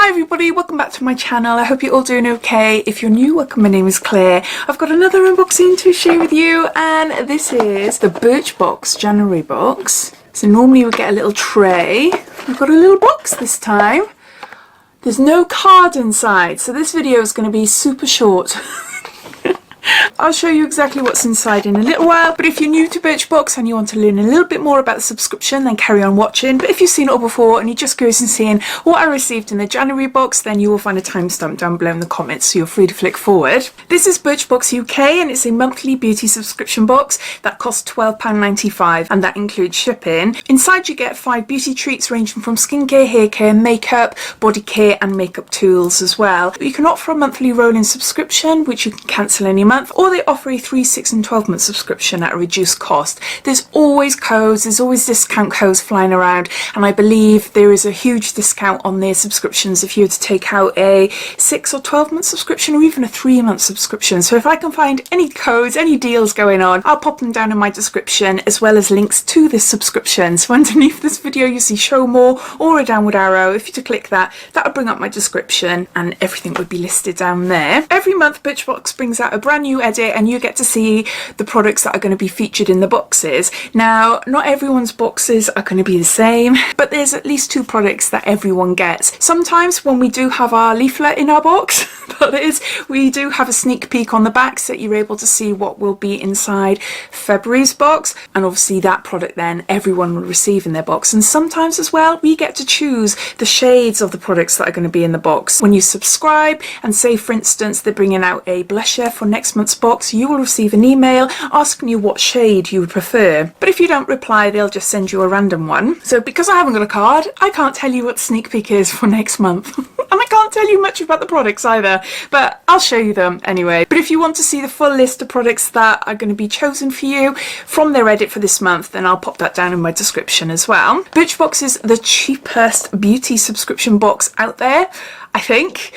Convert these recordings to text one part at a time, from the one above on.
Hi everybody, welcome back to my channel. I hope you're all doing okay. If you're new, welcome. My name is Claire. I've got another unboxing to share with you, and this is the Birchbox January box. So normally we get a little tray. We've got a little box this time. There's no card inside, so this video is going to be super short. I'll show you exactly what's inside in a little while, but if you're new to Birchbox and you want to learn a little bit more about the subscription, then carry on watching. But if you've seen it all before and you're just curious and seeing what I received in the January box, then you will find a timestamp down below in the comments, so you're free to flick forward. This is Birchbox UK, and it's a monthly beauty subscription box that costs £12.95, and that includes shipping. Inside you get 5 beauty treats ranging from skincare, hair care, makeup, body care and makeup tools as well. You can opt for a monthly rolling subscription, which you can cancel any month, or they offer a 3, 6 and 12 month subscription at a reduced cost. There's always codes, there's always discount codes flying around, and I believe there is a huge discount on their subscriptions if you were to take out a 6 or 12 month subscription, or even a 3-month subscription. So if I can find any codes, any deals going on, I'll pop them down in my description, as well as links to this subscription. So underneath this video you see show more or a downward arrow. If you to click that, that will bring up my description and everything would be listed down there. Every month Birchbox brings out a brand new edit, and you get to see the products that are going to be featured in the boxes. Now, not everyone's boxes are going to be the same, but there's at least 2 products that everyone gets. Sometimes when we do have our leaflet in our box, that is, we do have a sneak peek on the back so that you're able to see what will be inside February's box, and obviously that product then everyone will receive in their box. And sometimes as well we get to choose the shades of the products that are going to be in the box. When you subscribe and say, for instance, they're bringing out a blusher for next month's box, you will receive an email asking you what shade you would prefer. But if you don't reply, they'll just send you a random one. So because I haven't got a card, I can't tell you what the sneak peek is for next month. And I can't tell you much about the products either, but I'll show you them anyway. But if you want to see the full list of products that are going to be chosen for you from their edit for this month, then I'll pop that down in my description as well. Birchbox is the cheapest beauty subscription box out there, I think,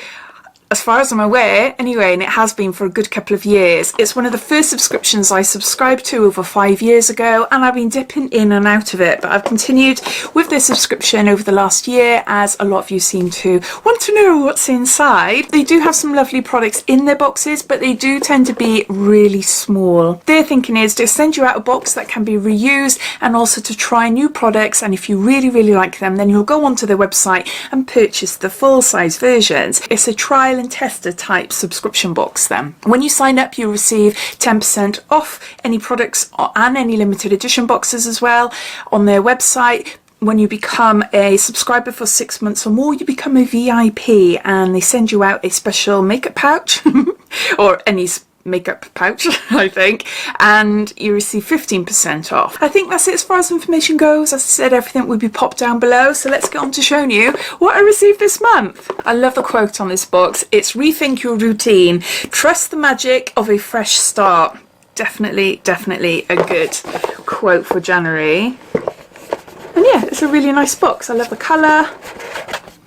as far as I'm aware anyway, and it has been for a good couple of years. It's one of the first subscriptions I subscribed to over 5 years ago, and I've been dipping in and out of it, but I've continued with this subscription over the last year, as a lot of you seem to want to know what's inside. They do have some lovely products in their boxes, but they do tend to be really small. Their thinking is to send you out a box that can be reused, and also to try new products, and if you really like them, then you'll go onto their website and purchase the full-size versions. It's a trial and tester type subscription box then. When you sign up, you receive 10% off any products and any limited edition boxes as well on their website. When you become a subscriber for 6 months or more, you become a VIP, and they send you out a special makeup pouch or any makeup pouch, I think, and you receive 15% off. I think that's it as far as information goes. As I said, everything will be popped down below, so let's get on to showing you what I received this month. I love the quote on this box. It's "Rethink your routine. Trust the magic of a fresh start." Definitely a good quote for January. And yeah, it's a really nice box. I love the colour.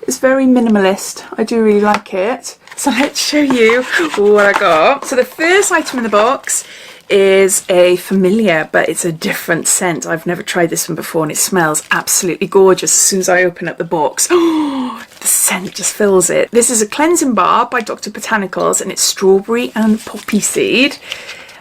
It's very minimalist. I do really like it. So let's show you what I got. So the first item in the box is a familiar, but it's a different scent. I've never tried this one before, and it smells absolutely gorgeous as soon as I open up the box. Oh, the scent just fills it. This is a cleansing bar by Dr. Botanicals, and it's strawberry and poppy seed.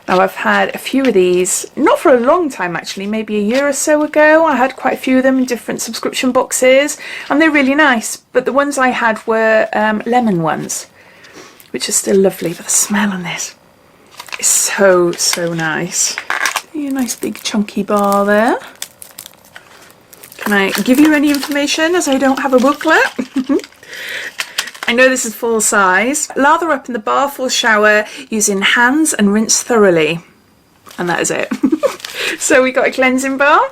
Now, I've had a few of these, not for a long time actually, maybe a year or so ago. I had quite a few of them in different subscription boxes, and they're really nice. But the ones I had were lemon ones, which are still lovely, but the smell on this is so nice. A nice big chunky bar there. Can I give you any information, as I don't have a booklet? I know this is full size. Lather up in the bar for shower using hands and rinse thoroughly. And that is it. So we got a cleansing bar.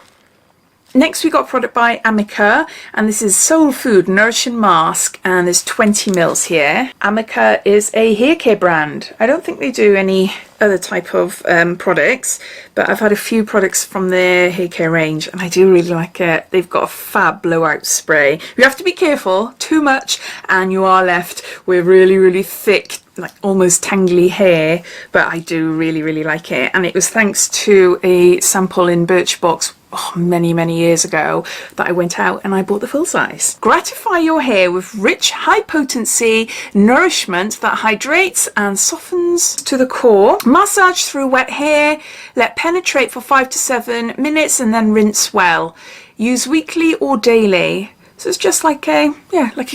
Next we got a product by Amica, and this is Soul Food Nourishing Mask, and there's 20 mils here. Amica is a hair care brand. I don't think they do any other type of products, but I've had a few products from their hair care range, and I do really like it. They've got a fab blowout spray. You have to be careful, too much and you are left with really thick, like almost tangly hair, but I do really like it. And it was thanks to a sample in Birchbox many years ago that I went out and I bought the full size. Gratify your hair with rich, high potency nourishment that hydrates and softens to the core. Massage through wet hair, let penetrate for 5 to 7 minutes and then rinse well. Use weekly or daily. So it's just like a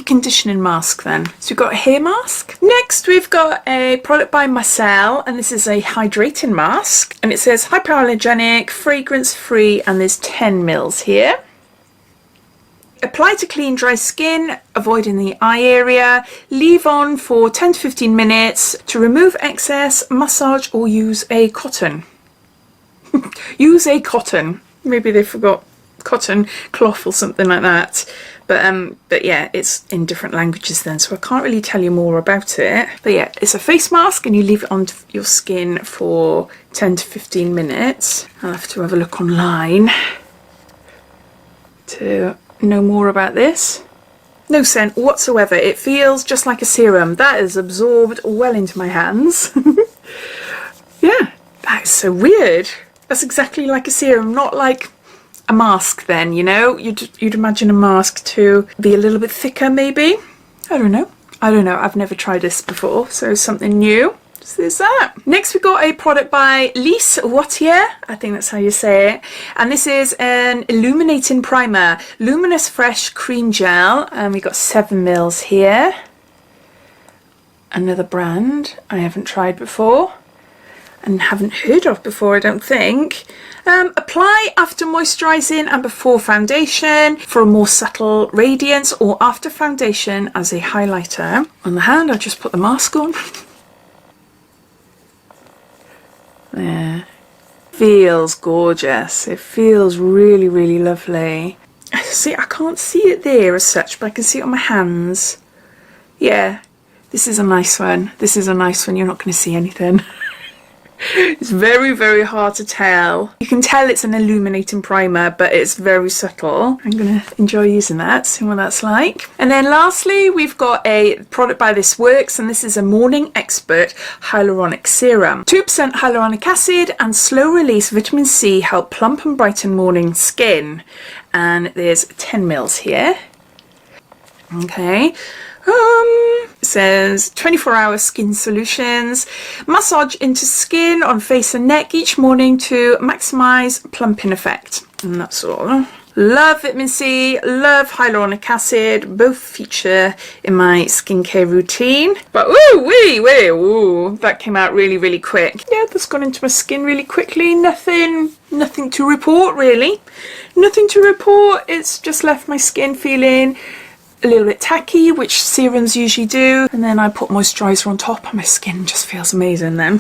conditioning mask then. So we've got a hair mask. Next we've got a product by Marcel, and this is a hydrating mask. And it says hypoallergenic, fragrance free, and there's 10 mils here. Apply to clean dry skin, avoiding the eye area. Leave on for 10 to 15 minutes to remove excess, massage or use a cotton. Use a cotton. Maybe they forgot cotton cloth or something like that, but yeah, it's in different languages then, so I can't really tell you more about it. But yeah, it's a face mask and you leave it on your skin for 10 to 15 minutes. I'll have to have a look online to know more about this. No scent whatsoever. It feels just like a serum that is absorbed well into my hands. Yeah, that is so weird. That's exactly like a serum, not like a mask then, you know. You'd imagine a mask to be a little bit thicker maybe. I don't know, I've never tried this before, so something new. So there's that. Next we got a product by Lise Wattier, I think that's how you say it, and this is an Illuminating Primer Luminous Fresh Cream Gel, and we got 7 mils here. Another brand I haven't tried before and haven't heard of before, I don't think. Apply after moisturising and before foundation for a more subtle radiance, or after foundation as a highlighter. On the hand, I just put the mask on. There. Feels gorgeous. It feels really, really lovely. See, I can't see it there as such, but I can see it on my hands. Yeah, this is a nice one. This is a nice one. You're not going to see anything. It's very, very hard to tell. You can tell it's an illuminating primer, but it's very subtle. I'm going to enjoy using that, see what that's like. And then lastly, we've got a product by This Works, and this is a Morning Expert Hyaluronic Serum. 2% hyaluronic acid and slow release vitamin C help plump and brighten morning skin. And there's 10 mils here. Okay. It says 24-hour skin solutions. Massage into skin on face and neck each morning to maximize plumping effect. And that's all. Love vitamin C, love hyaluronic acid, both feature in my skincare routine. But ooh, that came out really, really quick. Yeah, that's gone into my skin really quickly. Nothing to report really. Nothing to report. It's just left my skin feeling a little bit tacky, which serums usually do, and then I put moisturiser on top and my skin just feels amazing then.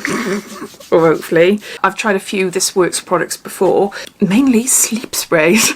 Or hopefully. I've tried a few This Works products before, mainly sleep sprays.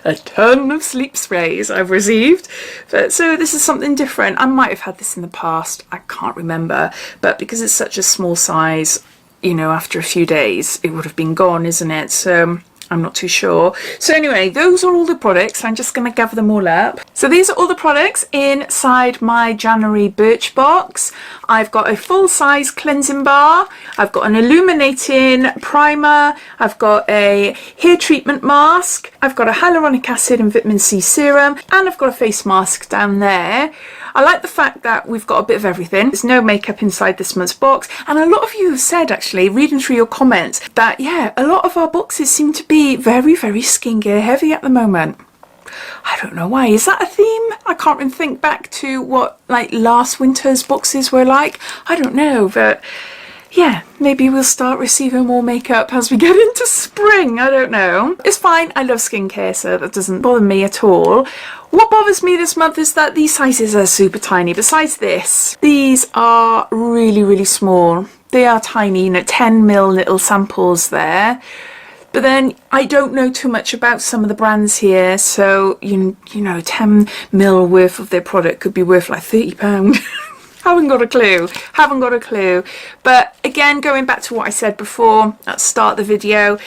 A ton of sleep sprays I've received, but so this is something different. I might have had this in the past, I can't remember, but because it's such a small size, you know, after a few days it would have been gone, isn't it? So I'm not too sure. So anyway, those are all the products. I'm just going to gather them all up. So these are all the products inside my January Birchbox. I've got a full-size cleansing bar. I've got an illuminating primer. I've got a hair treatment mask. I've got a hyaluronic acid and vitamin C serum. And I've got a face mask down there. I like the fact that we've got a bit of everything. There's no makeup inside this month's box. And a lot of you have said, actually, reading through your comments, that, yeah, a lot of our boxes seem to be very, very skincare heavy at the moment. I don't know why. Is that a theme? I can't even think back to what, like, last winter's boxes were like. I don't know, but yeah, maybe we'll start receiving more makeup as we get into spring. I don't know. It's fine. I love skincare, so that doesn't bother me at all. What bothers me this month is that these sizes are super tiny. Besides this, these are really, really small. They are tiny, you know, 10 mil little samples there. But then I don't know too much about some of the brands here, so you know, 10 mil worth of their product could be worth like £30. Haven't got a clue. But again, going back to what I said before at the start of the video,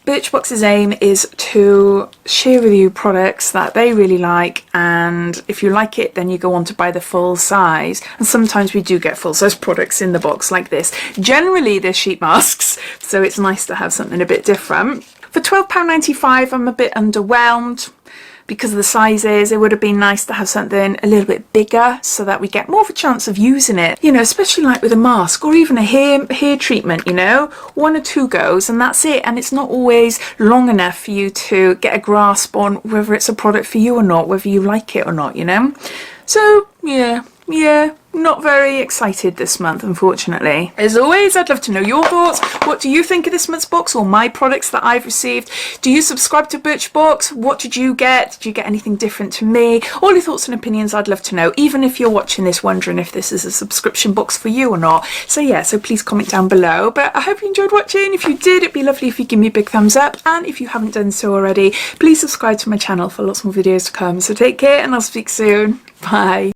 Birchbox's aim is to share with you products that they really like, and if you like it then you go on to buy the full size, and sometimes we do get full size products in the box like this. Generally they're sheet masks, so it's nice to have something a bit different. For £12.95 I'm a bit underwhelmed because of the sizes. It would have been nice to have something a little bit bigger so that we get more of a chance of using it, you know, especially like with a mask or even a hair treatment, you know, 1 or 2 goes and that's it, and it's not always long enough for you to get a grasp on whether it's a product for you or not, whether you like it or not, you know. So yeah, not very excited this month, unfortunately. As always, I'd love to know your thoughts. What do you think of this month's box or my products that I've received? Do you subscribe to Birchbox? What did you get? Did you get anything different to me? All your thoughts and opinions, I'd love to know, even if you're watching this wondering if this is a subscription box for you or not. So yeah, so please comment down below. But I hope you enjoyed watching. If you did, it'd be lovely if you give me a big thumbs up. And if you haven't done so already, please subscribe to my channel for lots more videos to come. So take care and I'll speak soon. Bye.